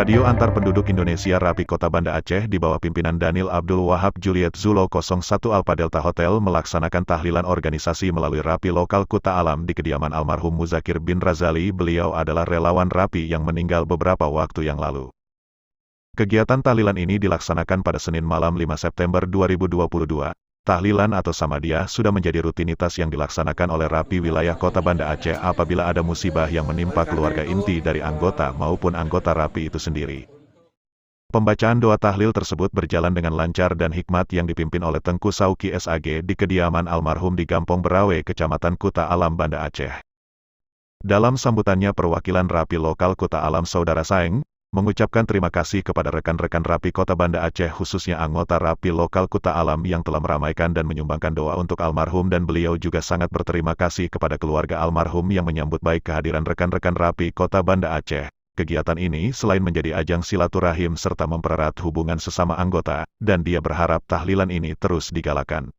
Radio Antar Penduduk Indonesia Rapi Kota Banda Aceh di bawah pimpinan Daniel Abdul Wahab Juliet Zulo 01 Alpha Delta Hotel melaksanakan tahlilan organisasi melalui Rapi Lokal Kuta Alam di kediaman almarhum Muzakir bin Razali. Beliau adalah relawan Rapi yang meninggal beberapa waktu yang lalu. Kegiatan tahlilan ini dilaksanakan pada Senin malam 5 September 2022. Tahlilan atau Samadiyah sudah menjadi rutinitas yang dilaksanakan oleh Rapi wilayah Kota Banda Aceh apabila ada musibah yang menimpa keluarga inti dari anggota maupun anggota Rapi itu sendiri. Pembacaan doa tahlil tersebut berjalan dengan lancar dan hikmat yang dipimpin oleh Tengku Sauki SAG di kediaman almarhum di Gampong Berawe, Kecamatan Kuta Alam, Banda Aceh. Dalam sambutannya, perwakilan Rapi Lokal Kuta Alam Saudara Saeng mengucapkan terima kasih kepada rekan-rekan Rapi Kota Banda Aceh khususnya anggota Rapi Lokal Kuta Alam yang telah meramaikan dan menyumbangkan doa untuk almarhum, dan beliau juga sangat berterima kasih kepada keluarga almarhum yang menyambut baik kehadiran rekan-rekan Rapi Kota Banda Aceh. Kegiatan ini selain menjadi ajang silaturahim serta mempererat hubungan sesama anggota, dan dia berharap tahlilan ini terus digalakan.